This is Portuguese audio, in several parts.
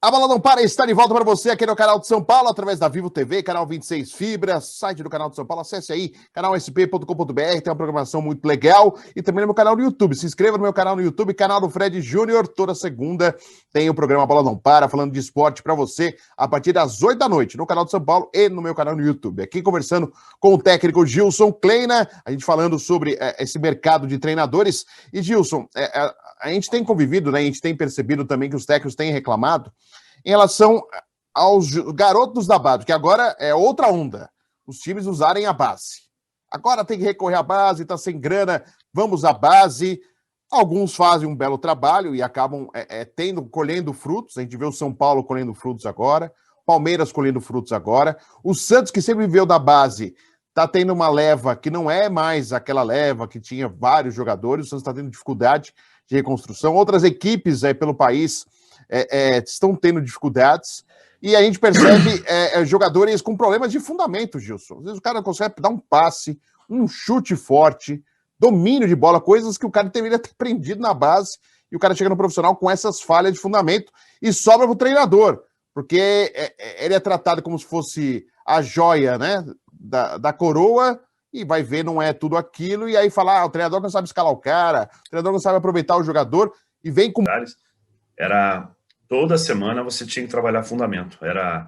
A Bola Não Para está de volta para você aqui no canal de São Paulo, através da Vivo TV, canal 26 Fibra, site do canal de São Paulo. Acesse aí, canalsp.com.br, tem uma programação muito legal. E também no meu canal no YouTube. Se inscreva no meu canal no YouTube, canal do Fred Júnior. Toda segunda tem o programa Bola Não Para, falando de esporte para você, a partir das 8 da noite, no canal de São Paulo e no meu canal no YouTube. Aqui conversando com o técnico Gilson Kleina, a gente falando sobre esse mercado de treinadores. E Gilson, a gente tem convivido, né? A gente tem percebido também que os técnicos têm reclamado em relação aos garotos da base, que agora é outra onda, os times usarem a base. Agora tem que recorrer à base, tá sem grana, vamos à base. Alguns fazem um belo trabalho e acabam colhendo frutos. A gente vê o São Paulo colhendo frutos agora, Palmeiras colhendo frutos agora. O Santos, que sempre viveu da base, tá tendo uma leva que não é mais aquela leva que tinha vários jogadores. O Santos está tendo dificuldade de reconstrução. Outras equipes pelo país estão tendo dificuldades, e a gente percebe jogadores com problemas de fundamento, Gilson. Às vezes o cara consegue dar um passe, um chute forte, domínio de bola, coisas que o cara deveria ter aprendido na base, e o cara chega no profissional com essas falhas de fundamento e sobra pro treinador, porque ele é tratado como se fosse a joia, né, da coroa, e vai ver, não é tudo aquilo, e aí fala, o treinador não sabe escalar o cara, o treinador não sabe aproveitar o jogador, e vem com... Era toda semana você tinha que trabalhar fundamento. Era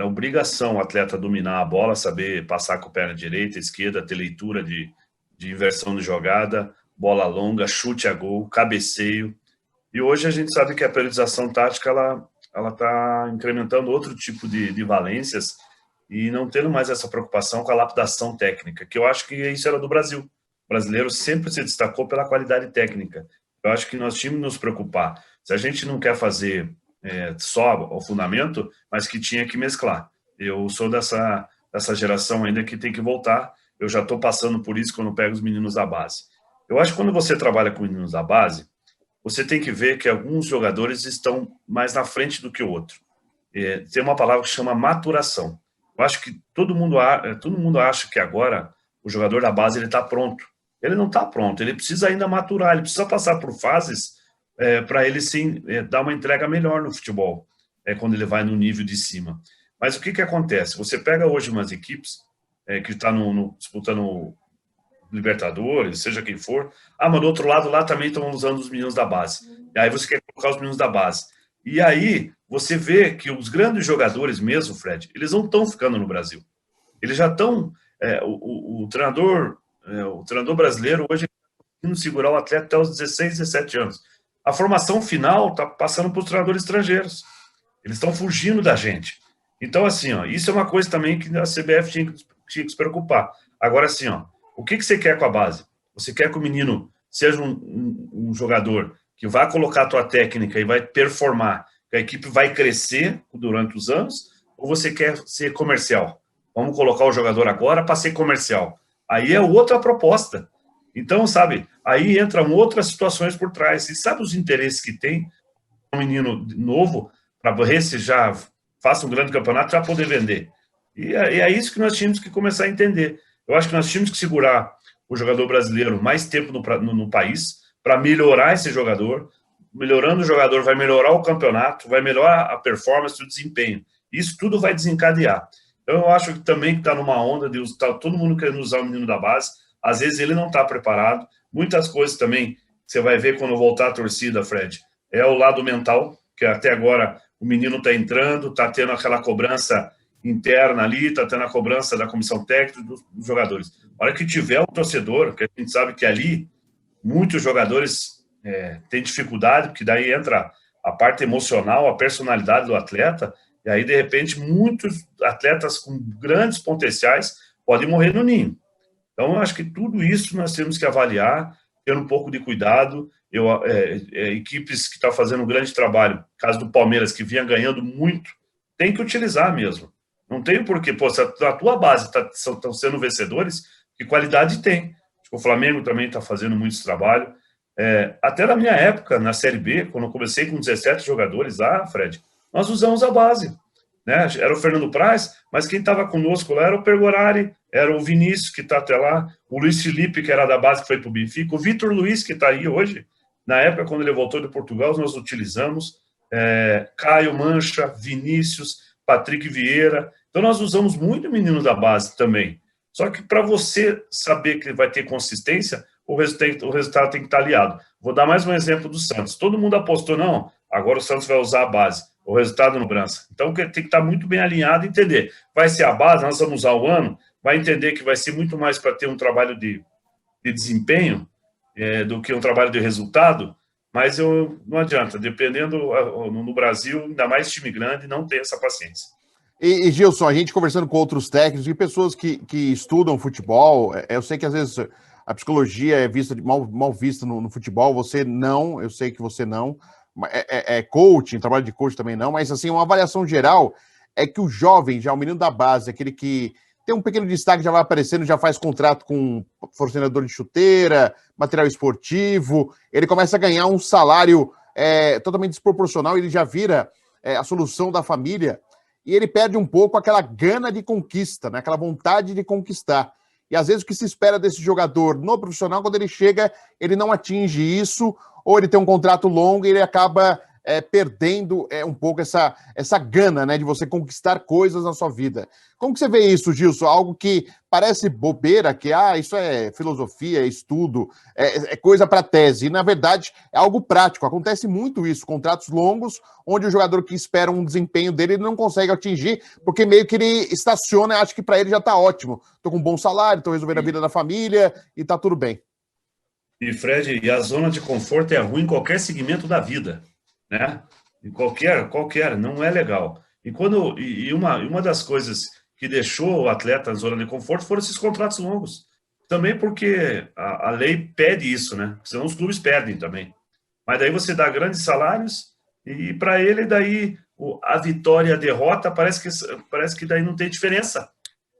obrigação o atleta dominar a bola, saber passar com a perna direita, esquerda, ter leitura de inversão de jogada, bola longa, chute a gol, cabeceio. E hoje a gente sabe que a periodização tática ela está incrementando outro tipo de valências e não tendo mais essa preocupação com a lapidação técnica, que eu acho que isso era do Brasil. O brasileiro sempre se destacou pela qualidade técnica. Eu acho que nós tínhamos que nos preocupar. Se a gente não quer fazer só o fundamento, mas que tinha que mesclar. Eu sou dessa geração ainda que tem que voltar. Eu já estou passando por isso quando eu pego os meninos da base. Eu acho que quando você trabalha com meninos da base, você tem que ver que alguns jogadores estão mais na frente do que o outro. Tem uma palavra que chama maturação. Eu acho que todo mundo acha que agora o jogador da base ele está pronto. Ele não está pronto, ele precisa ainda maturar, ele precisa passar por fases para ele sim dar uma entrega melhor no futebol, quando ele vai no nível de cima. Mas o que acontece? Você pega hoje umas equipes que estão disputando Libertadores, seja quem for, mas do outro lado lá também estão usando os meninos da base. E aí você quer colocar os meninos da base. E aí você vê que os grandes jogadores mesmo, Fred, eles não estão ficando no Brasil. Eles já estão... o treinador brasileiro hoje está conseguindo segurar o atleta até os 16, 17 anos. A formação final está passando para os treinadores estrangeiros. Eles estão fugindo da gente. Então, assim, isso é uma coisa também que a CBF tinha que se preocupar. Agora, assim, o que você quer com a base? Você quer que o menino seja um jogador que vai colocar a tua técnica e vai performar, que a equipe vai crescer durante os anos, ou você quer ser comercial? Vamos colocar o jogador agora para ser comercial. Aí é outra proposta. Então, sabe, aí entram outras situações por trás. E sabe os interesses que tem um menino novo para ver se já faça um grande campeonato já poder vender? E é isso que nós tínhamos que começar a entender. Eu acho que nós tínhamos que segurar o jogador brasileiro mais tempo no país para melhorar esse jogador. Melhorando o jogador vai melhorar o campeonato, vai melhorar a performance e o desempenho. Isso tudo vai desencadear. Então, eu acho que também está numa onda de estar todo mundo querendo usar o menino da base. Às vezes ele não está preparado. Muitas coisas também você vai ver quando voltar a torcida, Fred, é o lado mental, que até agora o menino está entrando, está tendo aquela cobrança interna ali, está tendo a cobrança da comissão técnica dos jogadores. A hora que tiver o torcedor, que a gente sabe que ali muitos jogadores têm dificuldade, porque daí entra a parte emocional, a personalidade do atleta, e aí, de repente, muitos atletas com grandes potenciais podem morrer no ninho. Então, eu acho que tudo isso nós temos que avaliar, ter um pouco de cuidado. Equipes que estão fazendo um grande trabalho, caso do Palmeiras, que vinha ganhando muito, tem que utilizar mesmo. Não tem porquê. Se a tua base estão sendo vencedores, que qualidade tem. O Flamengo também está fazendo muito trabalho. Até na minha época, na Série B, quando eu comecei com 17 jogadores lá, Fred, nós usamos a base, né? Era o Fernando Praz, mas quem estava conosco lá era o Pergorari, era o Vinícius, que está até lá, o Luiz Felipe, que era da base, que foi para o Benfica, o Vitor Luiz, que está aí hoje. Na época, quando ele voltou de Portugal, nós utilizamos. Caio Mancha, Vinícius, Patrick Vieira. Então, nós usamos muito menino da base também. Só que para você saber que vai ter consistência, o resultado tem que estar aliado. Vou dar mais um exemplo do Santos. Todo mundo apostou, não, agora o Santos vai usar a base. O resultado no Brança. Então, tem que estar muito bem alinhado e entender. Vai ser a base, nós vamos usar o ano, vai entender que vai ser muito mais para ter um trabalho de desempenho do que um trabalho de resultado, mas não adianta. Dependendo, no Brasil, ainda mais time grande, não tem essa paciência. E Gilson, a gente conversando com outros técnicos e pessoas que estudam futebol, eu sei que às vezes a psicologia é vista mal vista no futebol, você não, eu sei que você não, coaching, trabalho de coach também não, mas assim, uma avaliação geral é que o jovem, já o menino da base, aquele que tem um pequeno destaque, já vai aparecendo, já faz contrato com fornecedor de chuteira, material esportivo, ele começa a ganhar um salário totalmente desproporcional, ele já vira a solução da família, e ele perde um pouco aquela gana de conquista, né? Aquela vontade de conquistar. E às vezes o que se espera desse jogador no profissional, quando ele chega, ele não atinge isso, ou ele tem um contrato longo e ele acaba perdendo um pouco essa gana, né, de você conquistar coisas na sua vida. Como que você vê isso, Gilson? Algo que parece bobeira, que isso é filosofia, é estudo, é coisa para tese. E, na verdade, é algo prático. Acontece muito isso, contratos longos, onde o jogador que espera um desempenho dele ele não consegue atingir, porque meio que ele estaciona e acha que para ele já está ótimo. Estou com um bom salário, estou resolvendo a vida da família e está tudo bem. E, Fred, a zona de conforto é ruim em qualquer segmento da vida, né? Em qualquer, não é legal. E uma das coisas que deixou o atleta na zona de conforto foram esses contratos longos. Também porque a lei pede isso, né? Senão os clubes perdem também. Mas daí você dá grandes salários e para ele daí a vitória e a derrota parece que daí não tem diferença.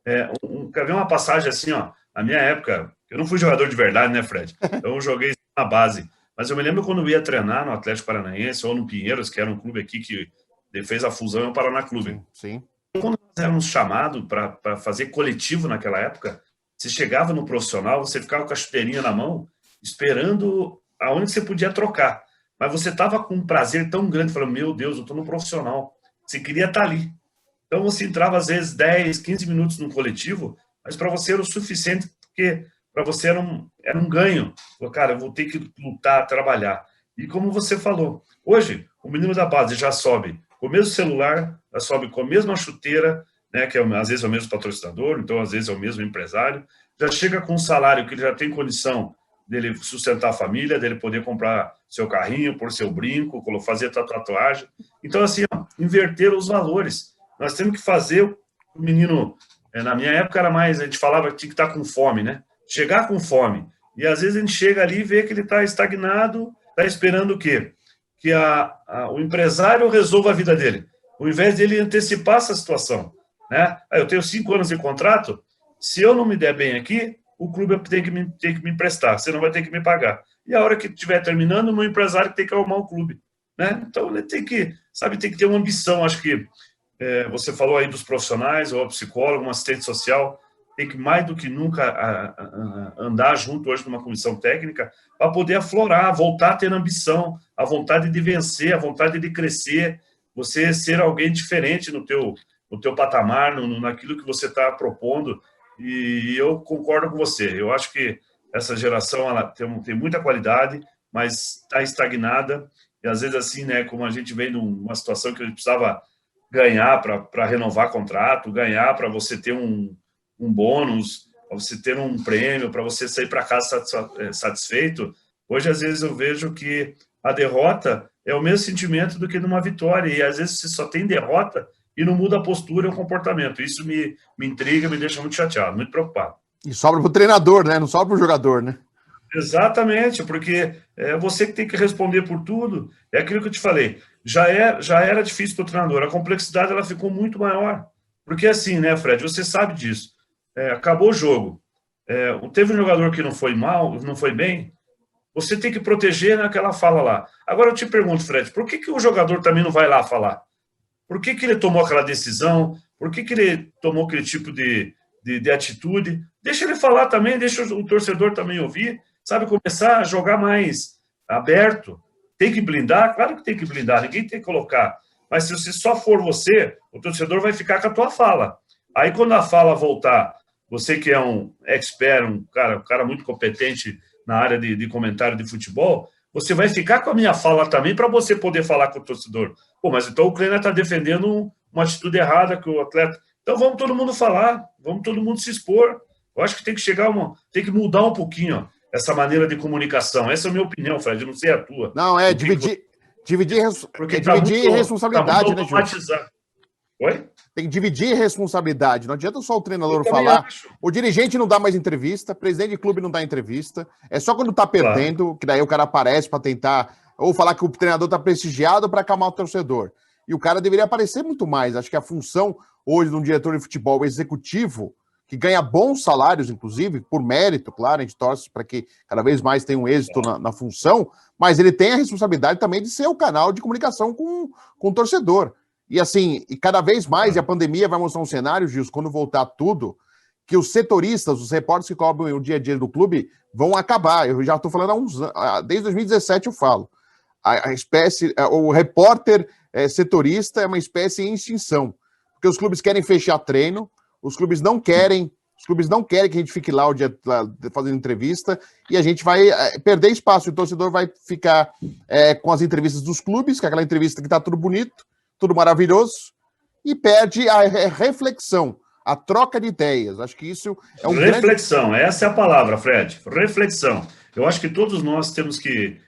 Quer ver uma passagem assim, ó? Na minha época, eu não fui jogador de verdade, né, Fred? Eu joguei na base. Mas eu me lembro quando eu ia treinar no Atlético Paranaense ou no Pinheiros, que era um clube aqui que fez a fusão, o Paraná Clube. Sim. Quando nós éramos chamados para fazer coletivo naquela época, você chegava no profissional, você ficava com a chuteirinha na mão, esperando aonde você podia trocar. Mas você estava com um prazer tão grande, falando, meu Deus, eu estou no profissional. Você queria estar ali. Então você entrava às vezes 10, 15 minutos no coletivo, mas para você era o suficiente, porque para você era um ganho. Falou, cara, eu vou ter que lutar, trabalhar. E como você falou, hoje o menino da base já sobe com o mesmo celular, já sobe com a mesma chuteira, né, que às vezes é o mesmo patrocinador, então às vezes é o mesmo empresário, já chega com um salário que ele já tem condição dele sustentar a família, dele poder comprar seu carrinho, pôr seu brinco, fazer tatuagem. Então, assim, inverter os valores. Nós temos que fazer o menino... Na minha época era mais, a gente falava que tinha que estar com fome, né? Chegar com fome. E às vezes a gente chega ali e vê que ele está estagnado, está esperando o quê? Que o empresário resolva a vida dele, ao invés de ele antecipar essa situação, né? Eu tenho 5 anos de contrato, se eu não me der bem aqui, o clube tem que me emprestar, você não vai ter que me pagar. E a hora que estiver terminando, o meu empresário tem que arrumar o clube, né? Então ele tem que ter uma ambição. Acho que você falou aí dos profissionais, ou psicólogo, um assistente social, tem que mais do que nunca andar junto hoje numa comissão técnica para poder aflorar, voltar a ter ambição, a vontade de vencer, a vontade de crescer, você ser alguém diferente no teu patamar, naquilo que você está propondo. E eu concordo com você. Eu acho que essa geração ela tem muita qualidade, mas está estagnada. E às vezes assim, né, como a gente vem numa situação que a gente precisava ganhar para renovar contrato, ganhar para você ter um bônus, para você ter um prêmio, para você sair para casa satisfeito. Hoje, às vezes, eu vejo que a derrota é o mesmo sentimento do que numa vitória, e às vezes você só tem derrota e não muda a postura e o comportamento. Isso me intriga, me deixa muito chateado, muito preocupado. E sobra para o treinador, né? Não sobra para o jogador, né? Exatamente, porque é você que tem que responder por tudo. É aquilo que eu te falei. Já era difícil para o treinador. A complexidade ela ficou muito maior. Porque assim, né, Fred? Você sabe disso. Acabou o jogo. Teve um jogador que não foi mal, não foi bem. Você tem que proteger naquela fala lá. Agora eu te pergunto, Fred, por que o jogador também não vai lá falar? Por que ele tomou aquela decisão? Por que ele tomou aquele tipo de atitude? Deixa ele falar também, deixa o torcedor também ouvir. Sabe, começar a jogar mais aberto, Tem que blindar? Claro que tem que blindar, ninguém tem que colocar. Mas se você só for você, o torcedor vai ficar com a tua fala. Aí, quando a fala voltar, você que é um expert, um cara muito competente na área de comentário de futebol, você vai ficar com a minha fala também para você poder falar com o torcedor. Pô, mas então o Kleiner está defendendo uma atitude errada que o atleta... Então vamos todo mundo falar, vamos todo mundo se expor. Eu acho que tem que tem que mudar um pouquinho, ó, essa maneira de comunicação. Essa é a minha opinião, Fred, eu não sei a tua. Não, dividir responsabilidade, né, Gil? Oi? Tem que dividir responsabilidade. Não adianta só o treinador falar. O dirigente não dá mais entrevista, o presidente de clube não dá entrevista. É só quando tá perdendo, que daí o cara aparece para tentar ou falar que o treinador tá prestigiado para acalmar o torcedor. E o cara deveria aparecer muito mais. Acho que a função hoje de um diretor de futebol executivo, que ganha bons salários, inclusive, por mérito, claro, a gente torce para que cada vez mais tenha um êxito na função, mas ele tem a responsabilidade também de ser o canal de comunicação com o torcedor. E assim, e cada vez mais, e a pandemia vai mostrar um cenário, Gils, quando voltar tudo, que os setoristas, os repórteres que cobrem o dia a dia do clube vão acabar. Eu já estou falando há uns anos, desde 2017 eu falo. O repórter setorista é uma espécie em extinção. Porque os clubes querem fechar treino, os clubes não querem que a gente fique lá o dia fazendo entrevista, e a gente vai perder espaço. O torcedor vai ficar com as entrevistas dos clubes, que é aquela entrevista que está tudo bonito, tudo maravilhoso, e perde a reflexão, a troca de ideias. Acho que isso é um reflexão, essa é a palavra, Fred. Reflexão. Eu acho que todos nós temos que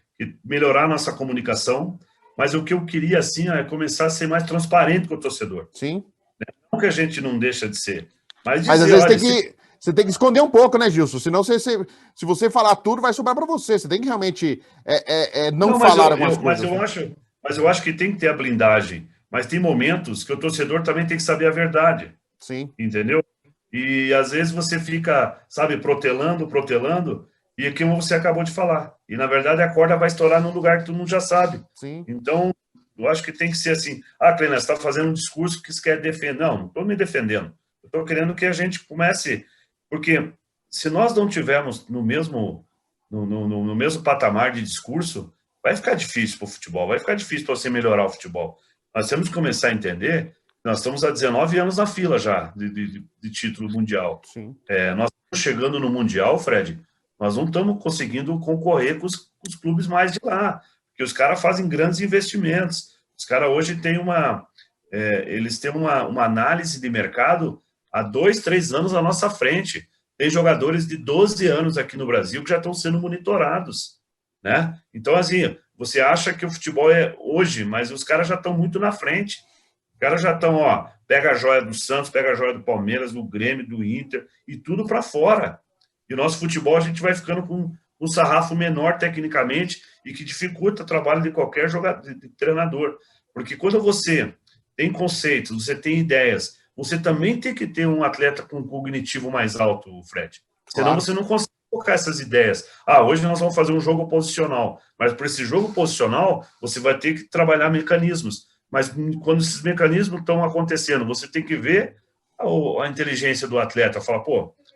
melhorar nossa comunicação, mas o que eu queria, assim, é começar a ser mais transparente com o torcedor. Sim. Não que a gente não deixa de ser. Mas às vezes você tem que esconder um pouco, né, Gilson? Senão, se você falar tudo, vai sobrar para você. Você tem que realmente não falar algumas coisas. Mas eu acho que tem que ter a blindagem. Mas tem momentos que o torcedor também tem que saber a verdade. Sim. Entendeu? E às vezes você fica, sabe, protelando, e aqui você acabou de falar. E na verdade a corda vai estourar num lugar que todo mundo já sabe. Sim. Então, eu acho que tem que ser assim. Kleiner, você está fazendo um discurso que você quer defender. Não estou me defendendo. Eu estou querendo que a gente comece. Porque se nós não tivermos no mesmo patamar de discurso, vai ficar difícil para o futebol, vai ficar difícil para você melhorar o futebol. Nós temos que começar a entender que nós estamos há 19 anos na fila já de título mundial. Sim. Nós estamos chegando no Mundial, Fred, nós não estamos conseguindo concorrer com os clubes mais de lá, porque os caras fazem grandes investimentos. Os caras hoje têm eles têm uma análise de mercado há 2, 3 anos à nossa frente. Tem jogadores de 12 anos aqui no Brasil que já estão sendo monitorados, né? Então, assim, você acha que o futebol é hoje, mas os caras já estão muito na frente. Os caras já estão, pega a joia do Santos, pega a joia do Palmeiras, do Grêmio, do Inter, e tudo para fora. E o nosso futebol, a gente vai ficando com um sarrafo menor tecnicamente e que dificulta o trabalho de qualquer jogador, de treinador. Porque quando você tem conceitos, você tem ideias, você também tem que ter um atleta com um cognitivo mais alto, Fred. Senão Você não consegue colocar essas ideias. Hoje nós vamos fazer um jogo posicional, mas para esse jogo posicional, você vai ter que trabalhar mecanismos. Mas quando esses mecanismos estão acontecendo, você tem que ver a inteligência do atleta. Fala,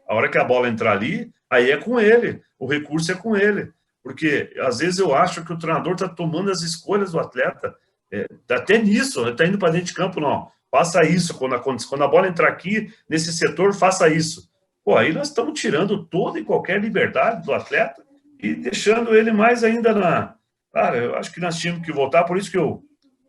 a hora que a bola entrar ali, aí é com ele, o recurso é com ele. Porque, às vezes, eu acho que o treinador está tomando as escolhas do atleta, até nisso, ele está indo para dentro de campo, não. Faça isso quando a bola entrar aqui, nesse setor, faça isso. Aí nós estamos tirando toda e qualquer liberdade do atleta e deixando ele mais ainda Cara, eu acho que nós tínhamos que voltar, por isso que eu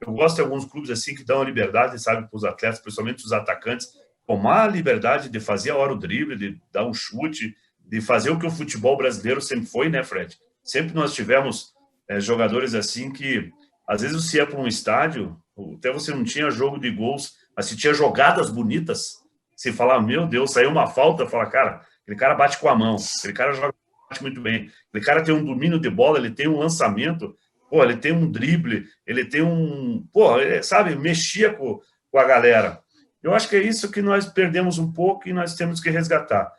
gosto de alguns clubes assim que dão a liberdade, sabe, para os atletas, principalmente os atacantes, tomar a liberdade de fazer a hora o drible, de dar um chute, de fazer o que o futebol brasileiro sempre foi, né, Fred? Sempre nós tivemos jogadores assim que, às vezes, você ia para um estádio, até você não tinha jogo de gols, mas se tinha jogadas bonitas, você fala, meu Deus, saiu uma falta, fala, cara, aquele cara bate com a mão, aquele cara bate muito bem, aquele cara tem um domínio de bola, ele tem um lançamento, ele tem um drible, ele tem sabe, mexia com a galera. Eu acho que é isso que nós perdemos um pouco e nós temos que resgatar.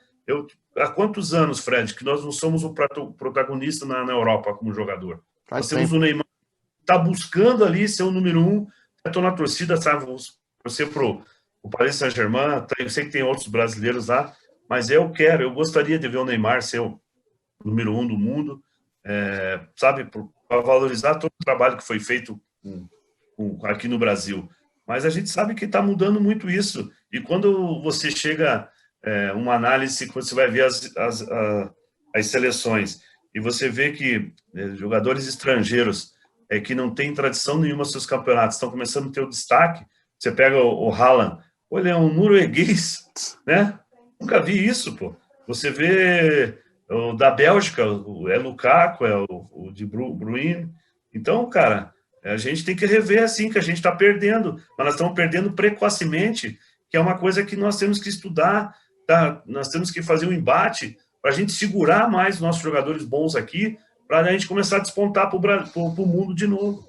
Há quantos anos, Fred, que nós não somos o protagonista na Europa como jogador? Nós temos o Neymar, que está buscando ali ser o número 1, estou na torcida, sabe, você o Paris Saint-Germain, eu sei que tem outros brasileiros lá, mas eu gostaria de ver o Neymar ser o número 1 do mundo, sabe, valorizar todo o trabalho que foi feito aqui no Brasil. Mas a gente sabe que está mudando muito isso. E quando você chega, uma análise, quando você vai ver as seleções, e você vê que jogadores estrangeiros que não têm tradição nenhuma nos seus campeonatos estão começando a ter o destaque, você pega o Haaland, ele é um norueguês, né? Nunca vi isso, pô. Você vê o da Bélgica, é Lukaku, é o de Bruyne. Então, cara, a gente tem que rever assim, que a gente está perdendo, mas nós estamos perdendo precocemente, que é uma coisa que nós temos que estudar, tá? Nós temos que fazer um embate para a gente segurar mais os nossos jogadores bons aqui, para a gente começar a despontar para o mundo de novo.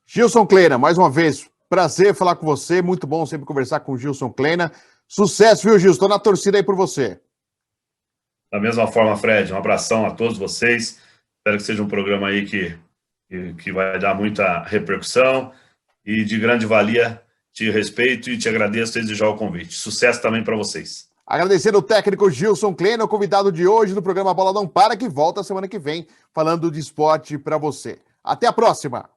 Gilson Kleina, mais uma vez, prazer falar com você, muito bom sempre conversar com o Gilson Kleina. Sucesso, viu, Gilson? Estou na torcida aí por você. Da mesma forma, Fred, um abração a todos vocês. Espero que seja um programa aí que vai dar muita repercussão e de grande valia. Te respeito e te agradeço desde já o convite. Sucesso também para vocês. Agradecendo o técnico Gilson Kleina, o convidado de hoje do programa Bola Não Para, que volta semana que vem falando de esporte para você. Até a próxima!